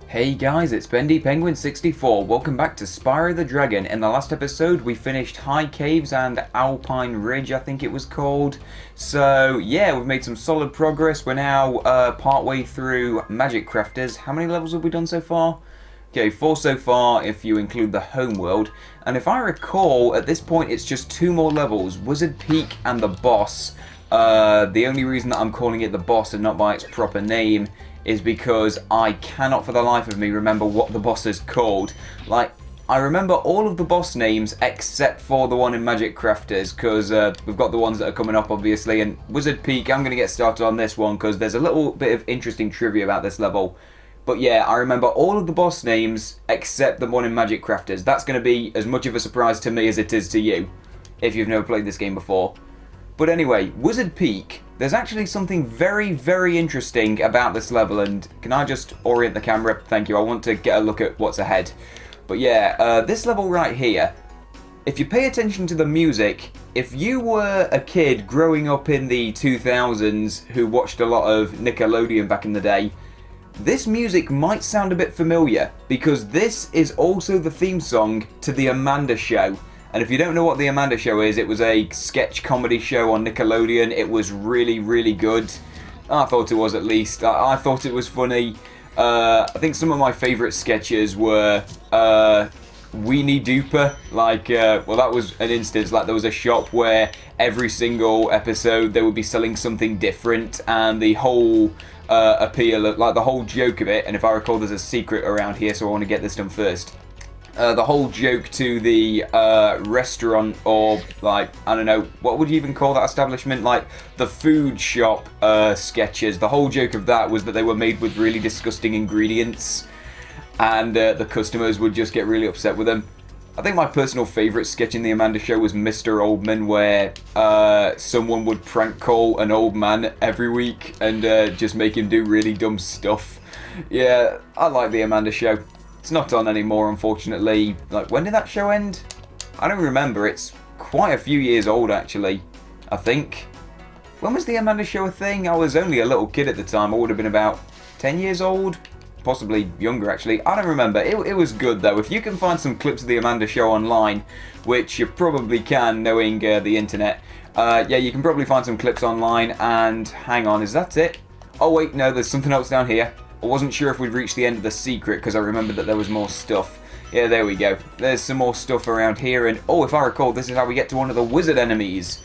Hey guys, it's Bendy Penguin64. Welcome back to Spyro the Dragon. In the last episode, we finished High Caves and Alpine Ridge, I think it was called. So, yeah, we've made some solid progress. We're now partway through Magic Crafters. How many levels have we done so far? Okay, 4 so far if you include the home world. And if I recall, at this point it's just 2 more levels, Wizard Peak and the boss. The only reason that I'm calling it the boss and not by its proper name is because I cannot for the life of me remember what the boss is called. Like, I remember all of the boss names except for the one in Magic Crafters, because we've got the ones that are coming up obviously, and Wizard Peak, I'm going to get started on this one because there's a little bit of interesting trivia about this level. But yeah, I remember all of the boss names except the one in Magic Crafters. That's going to be as much of a surprise to me as it is to you, if you've never played this game before. But anyway, Wizard Peak, there's actually something very, very interesting about this level, and can I just orient the camera? Thank you, I want to get a look at what's ahead. But yeah, this level right here, if you pay attention to the music, if you were a kid growing up in the 2000s who watched a lot of Nickelodeon back in the day, this music might sound a bit familiar, because this is also the theme song to The Amanda Show. And if you don't know what The Amanda Show is, it was a sketch comedy show on Nickelodeon. It was really, really good. I thought it was, at least. I thought it was funny. I think some of my favourite sketches were Weenie Duper. Like, well, that was an instance. Like, there was a shop where every single episode they would be selling something different, and the whole appeal, like the whole joke of it, and if I recall, there's a secret around here, so I want to get this done first. The whole joke to the restaurant, or like, I don't know, what would you even call that establishment? Like the food shop sketches. The whole joke of that was that they were made with really disgusting ingredients, and the customers would just get really upset with them. I think my personal favourite sketch in The Amanda Show was Mr. Oldman, where someone would prank call an old man every week and just make him do really dumb stuff. Yeah, I like The Amanda Show. It's not on anymore, unfortunately. Like, when did that show end? I don't remember. It's quite a few years old, actually, I think. When was The Amanda Show a thing? I was only a little kid at the time. I would have been about 10 years old. Possibly younger, actually. I don't remember. It was good, though. If you can find some clips of The Amanda Show online, which you probably can, knowing the internet, yeah, you can probably find some clips online. And hang on, is that it? Oh, wait, no, there's something else down here. I wasn't sure if we'd reached the end of the secret because I remembered that there was more stuff. Yeah, there we go. There's some more stuff around here, and oh, if I recall, this is how we get to one of the wizard enemies.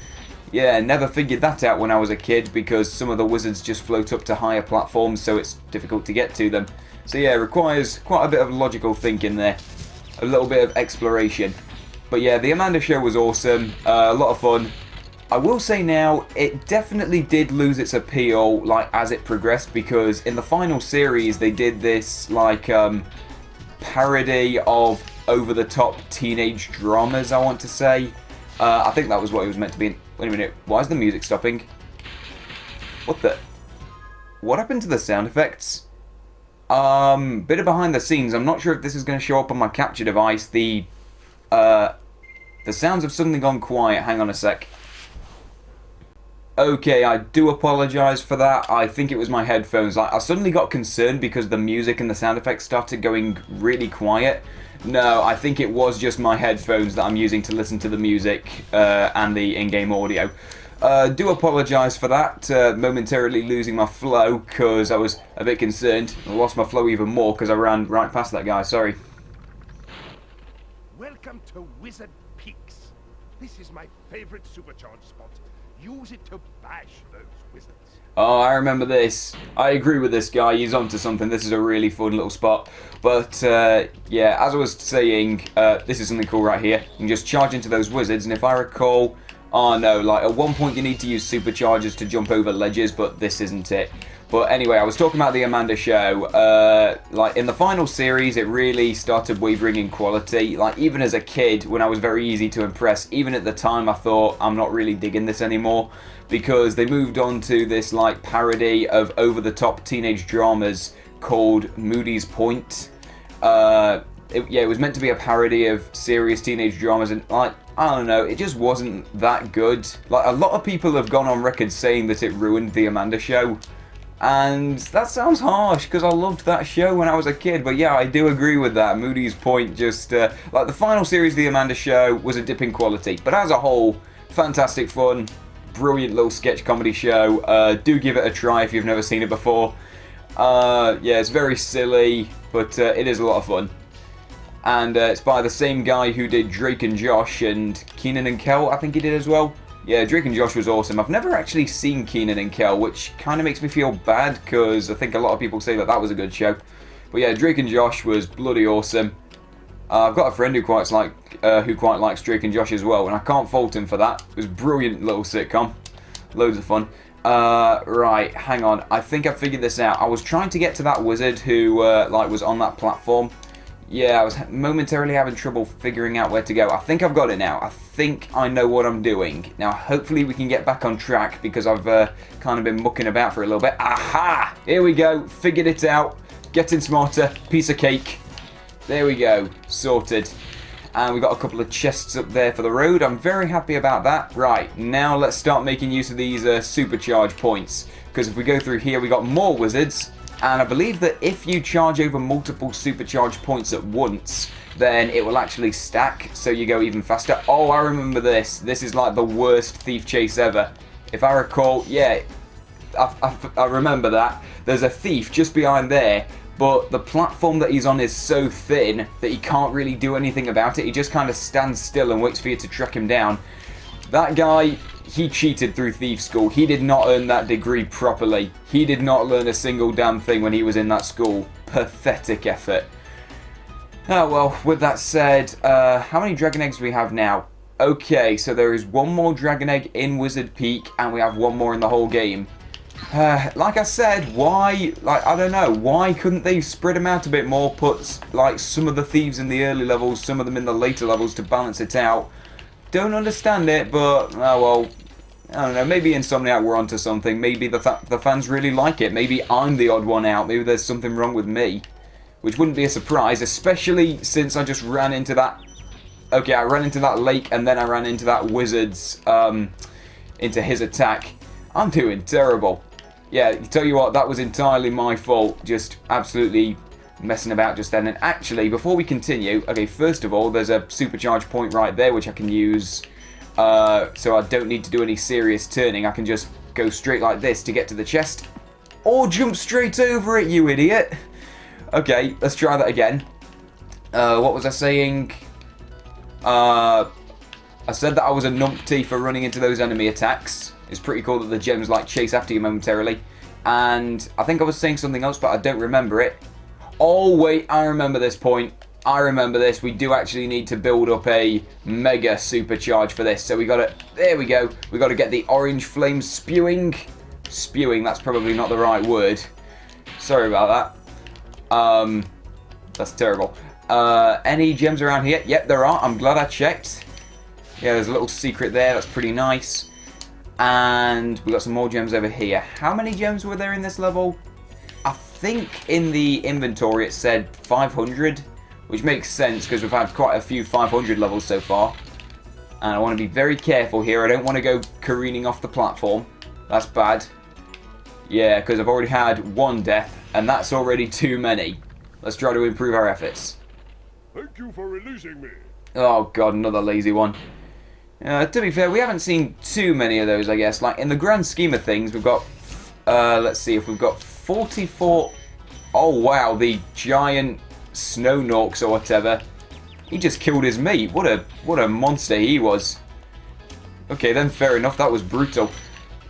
Yeah, never figured that out when I was a kid because some of the wizards just float up to higher platforms, so it's difficult to get to them. So yeah, it requires quite a bit of logical thinking there. A little bit of exploration. But yeah, The Amanda Show was awesome. A lot of fun. I will say now, it definitely did lose its appeal, like, as it progressed, because in the final series they did this, like, parody of over-the-top teenage dramas, I want to say. I think that was what it was meant to be. Wait a minute, why is the music stopping? What the? What happened to the sound effects? Bit of behind the scenes. I'm not sure if this is going to show up on my capture device. The sounds have suddenly gone quiet. Hang on a sec. Okay, I do apologise for that. I think it was my headphones. I suddenly got concerned because the music and the sound effects started going really quiet. No, I think it was just my headphones that I'm using to listen to the music and the in-game audio. Do apologise for that, momentarily losing my flow because I was a bit concerned. I lost my flow even more because I ran right past that guy, sorry. Welcome to Wizard Peaks. This is my favourite supercharged spot. Use it to bash those wizards. Oh, I remember this. I agree with this guy. He's onto something. This is a really fun little spot. But, yeah, as I was saying, this is something cool right here. You can just charge into those wizards, and if I recall... Oh, no, like, at one point you need to use superchargers to jump over ledges, but this isn't it. But anyway, I was talking about The Amanda Show. Like, in the final series, it really started wavering in quality. Like, even as a kid, when I was very easy to impress, even at the time, I thought, I'm not really digging this anymore. Because they moved on to this, like, parody of over-the-top teenage dramas called Moody's Point. It was meant to be a parody of serious teenage dramas, and, like, I don't know, it just wasn't that good. Like, a lot of people have gone on record saying that it ruined The Amanda Show. And that sounds harsh because I loved that show when I was a kid, but yeah, I do agree with that. Moody's point, just like the final series of the Amanda Show was a dip in quality, but as a whole, fantastic fun, brilliant little sketch comedy show. Do give it a try if you've never seen it before. Yeah, it's very silly, but it is a lot of fun. And it's by the same guy who did Drake and Josh and Keenan and Kel, I think he did as well. Yeah, Drake and Josh was awesome. I've never actually seen Keenan and Kel, which kind of makes me feel bad because I think a lot of people say that that was a good show. But yeah, Drake and Josh was bloody awesome. I've got a friend who quite likes Drake and Josh as well, and I can't fault him for that. It was a brilliant little sitcom, loads of fun. Right, hang on. I think I figured this out. I was trying to get to that wizard who was on that platform. Yeah, I was momentarily having trouble figuring out where to go. I think I've got it now. I think I know what I'm doing. Now, hopefully we can get back on track because I've kind of been mucking about for a little bit. Aha! Here we go. Figured it out. Getting smarter. Piece of cake. There we go. Sorted. And we got a couple of chests up there for the road. I'm very happy about that. Right, now let's start making use of these supercharge points. Because if we go through here, we got more wizards. And I believe that if you charge over multiple supercharge points at once, then it will actually stack, so you go even faster. Oh, I remember this. This is like the worst thief chase ever. If I recall, yeah, I remember that. There's a thief just behind there, but the platform that he's on is so thin that he can't really do anything about it. He just kind of stands still and waits for you to track him down. That guy, he cheated through thief school. He did not earn that degree properly. He did not learn a single damn thing when he was in that school. Pathetic effort. Oh well, with that said, how many dragon eggs do we have now? Okay, so there is one more dragon egg in Wizard Peak, and we have one more in the whole game. Like I said, why, I don't know, why couldn't they spread them out a bit more, put, some of the thieves in the early levels, some of them in the later levels to balance it out? Don't understand it, but, oh well, I don't know, maybe Insomniac were onto something. Maybe the fans really like it. Maybe I'm the odd one out. Maybe there's something wrong with me. Which wouldn't be a surprise, especially since I just ran into that... Okay, I ran into that lake and then I ran into that wizard's, into his attack. I'm doing terrible. Yeah, tell you what, that was entirely my fault. Just absolutely messing about just then. And actually, before we continue, okay, first of all, there's a supercharge point right there which I can use, so I don't need to do any serious turning. I can just go straight like this to get to the chest, or jump straight over it, you idiot. Okay, let's try that again. What was I saying? I said that I was a numpty for running into those enemy attacks. It's pretty cool that the gems chase after you momentarily. And I think I was saying something else, but I don't remember it. Oh, wait, I remember this point. I remember this. We do actually need to build up a mega supercharge for this. So we got to... There we go. We got to get the orange flames spewing. Spewing, that's probably not the right word. Sorry about that. That's terrible. Any gems around here? Yep, there are. I'm glad I checked. Yeah, there's a little secret there. That's pretty nice. And we got some more gems over here. How many gems were there in this level? I think in the inventory it said 500, which makes sense because we've had quite a few 500 levels so far. And I want to be very careful here. I don't want to go careening off the platform. That's bad. Yeah, because I've already had one death, and that's already too many. Let's try to improve our efforts. Thank you for releasing me. Oh god, another lazy one. To be fair, we haven't seen too many of those, I guess. In the grand scheme of things, we've got... let's see if we've got 44... Oh, wow, the giant snow norks or whatever. He just killed his mate. What a monster he was. Okay, then fair enough. That was brutal.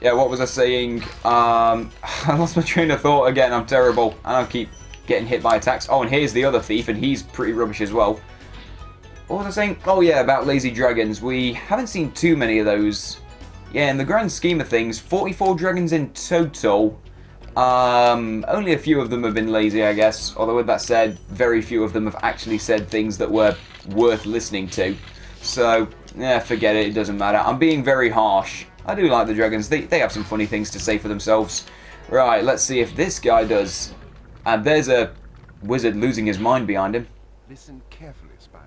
Yeah, what was I saying? I lost my train of thought again. I'm terrible. And I'll keep getting hit by attacks. Oh, and here's the other thief, and he's pretty rubbish as well. What was I saying? Oh yeah, about lazy dragons. We haven't seen too many of those. Yeah, in the grand scheme of things, 44 dragons in total. Only a few of them have been lazy, I guess. Although with that said, very few of them have actually said things that were worth listening to. So, yeah, forget it. It doesn't matter. I'm being very harsh. I do like the dragons. They have some funny things to say for themselves. Right, let's see if this guy does. And there's a wizard losing his mind behind him. Listen carefully, Spyro.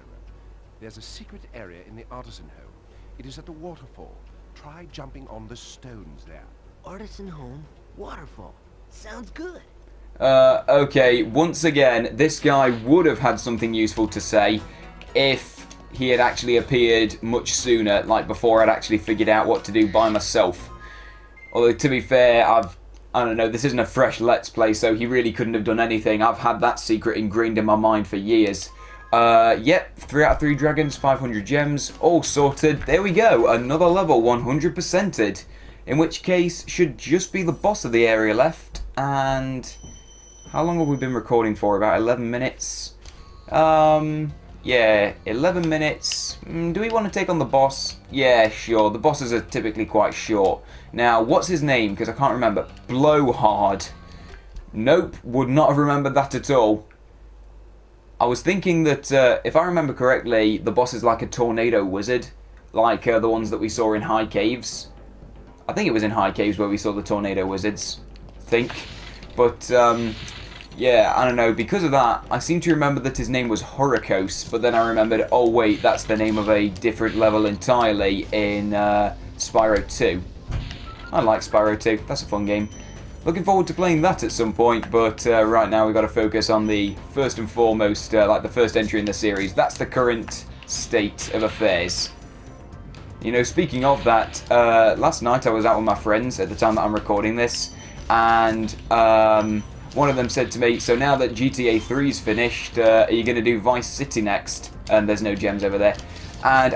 There's a secret area in the artisan home. It is at the waterfall. Try jumping on the stones there. Artisan home? Waterfall? Sounds good. Okay, once again, this guy would have had something useful to say if he had actually appeared much sooner, like before I'd actually figured out what to do by myself. Although, to be fair, I don't know, this isn't a fresh Let's Play, so he really couldn't have done anything. I've had that secret ingrained in my mind for years. Yep, 3 out of 3 dragons, 500 gems, all sorted. There we go, another level 100%ed. In which case, should just be the boss of the area left. And how long have we been recording for? About 11 minutes? Yeah, 11 minutes. Do we want to take on the boss? Yeah, sure. The bosses are typically quite short. Now, what's his name? Because I can't remember. Blowhard. Nope, would not have remembered that at all. I was thinking that, if I remember correctly, the boss is like a tornado wizard. Like the ones that we saw in High Caves. I think it was in High Caves where we saw the tornado wizards. But, yeah, I don't know. Because of that, I seem to remember that his name was Horikos. But then I remembered, oh wait, that's the name of a different level entirely in Spyro 2. I like Spyro 2. That's a fun game. Looking forward to playing that at some point, but right now we've got to focus on the first and foremost, like the first entry in the series. That's the current state of affairs. You know, speaking of that, last night I was out with my friends at the time that I'm recording this, and one of them said to me, so now that GTA 3's finished, are you going to do Vice City next? And there's no gems over there. And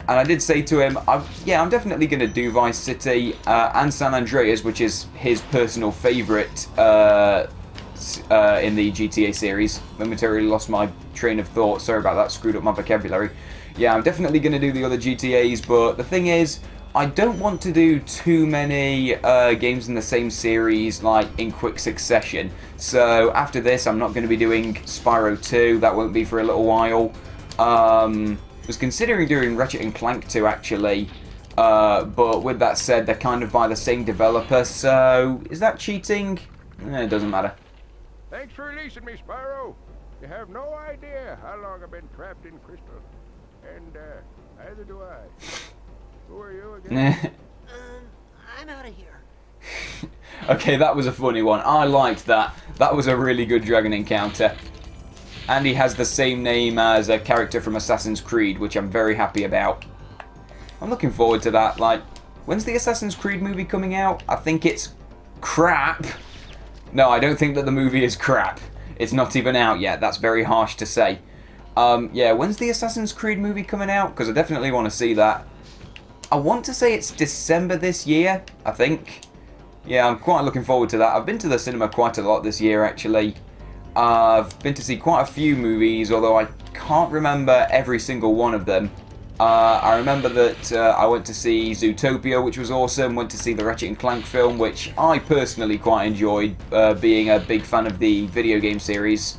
I did say to him, yeah, I'm definitely going to do Vice City and San Andreas, which is his personal favourite in the GTA series. Momentarily lost my train of thought. Sorry about that, screwed up my vocabulary. Yeah, I'm definitely going to do the other GTAs, but the thing is, I don't want to do too many games in the same series, like, in quick succession. So, after this, I'm not going to be doing Spyro 2. That won't be for a little while. Was considering doing Ratchet & Clank 2, actually. But with that said, they're kind of by the same developer, so is that cheating? It doesn't matter. Thanks for releasing me, Spyro. You have no idea how long I've been trapped in crystal. And, neither do I. Who are you again? I'm out of here. Okay, that was a funny one. I liked that. That was a really good dragon encounter. And he has the same name as a character from Assassin's Creed, which I'm very happy about. I'm looking forward to that. Like, when's the Assassin's Creed movie coming out? I think it's crap. No, I don't think that the movie is crap. It's not even out yet. That's very harsh to say. Yeah, when's the Assassin's Creed movie coming out? Because I definitely want to see that. I want to say it's December this year, I think. Yeah, I'm quite looking forward to that. I've been to the cinema quite a lot this year, actually. I've been to see quite a few movies, although I can't remember every single one of them. I remember that I went to see Zootopia, which was awesome. Went to see the Ratchet & Clank film, which I personally quite enjoyed, being a big fan of the video game series.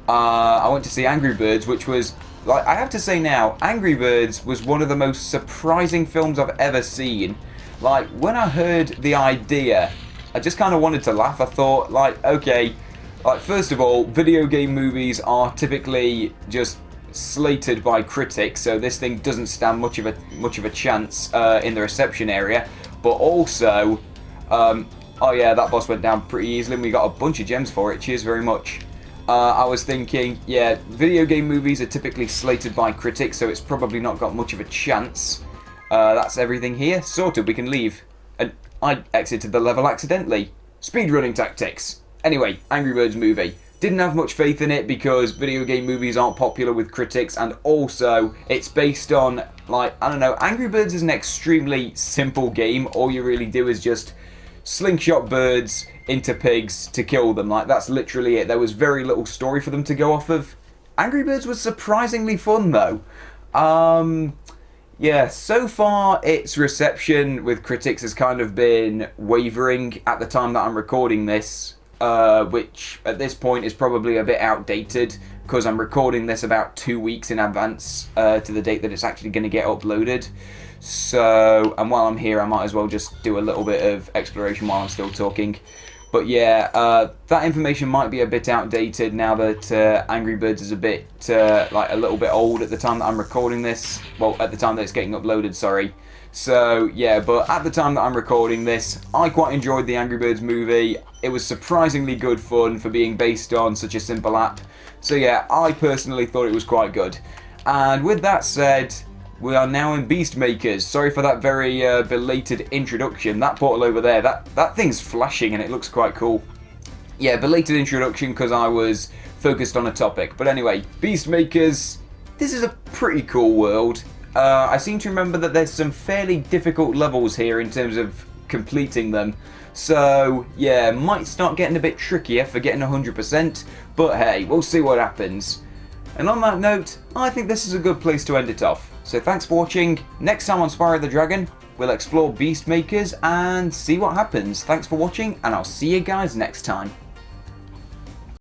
I went to see Angry Birds, which was, like, I have to say now, Angry Birds was one of the most surprising films I've ever seen. Like, when I heard the idea, I just kind of wanted to laugh. I thought, like, okay, like, first of all, video game movies are typically just slated by critics, so this thing doesn't stand much of a chance in the reception area. But also, oh yeah, that boss went down pretty easily, and we got a bunch of gems for it. Cheers very much. I was thinking, yeah, video game movies are typically slated by critics, so it's probably not got much of a chance. That's everything here. Sorted, we can leave. And I exited the level accidentally. Speedrunning tactics. Anyway, Angry Birds movie. Didn't have much faith in it because video game movies aren't popular with critics, and also it's based on, like, I don't know, Angry Birds is an extremely simple game. All you really do is just slingshot birds into pigs to kill them. Like, that's literally it. There was very little story for them to go off of. Angry Birds was surprisingly fun, though. Yeah, so far its reception with critics has kind of been wavering at the time that I'm recording this, which at this point is probably a bit outdated because I'm recording this about 2 weeks in advance to the date that it's actually going to get uploaded. So, and while I'm here, I might as well just do a little bit of exploration while I'm still talking. But yeah, that information might be a bit outdated now that Angry Birds is a bit, like, a little bit old at the time that I'm recording this. Well, at the time that it's getting uploaded, sorry. So, yeah, but at the time that I'm recording this, I quite enjoyed the Angry Birds movie. It was surprisingly good fun for being based on such a simple app. So yeah, I personally thought it was quite good. And with that said, we are now in Beast Makers. Sorry for that very belated introduction. That portal over there, that thing's flashing and it looks quite cool. Yeah, belated introduction because I was focused on a topic. But anyway, Beast Makers, this is a pretty cool world. I seem to remember that there's some fairly difficult levels here in terms of completing them. So, yeah, might start getting a bit trickier for getting 100%, but hey, we'll see what happens. And on that note, I think this is a good place to end it off. So thanks for watching. Next time on Spyro the Dragon, we'll explore Beast Makers and see what happens. Thanks for watching, and I'll see you guys next time.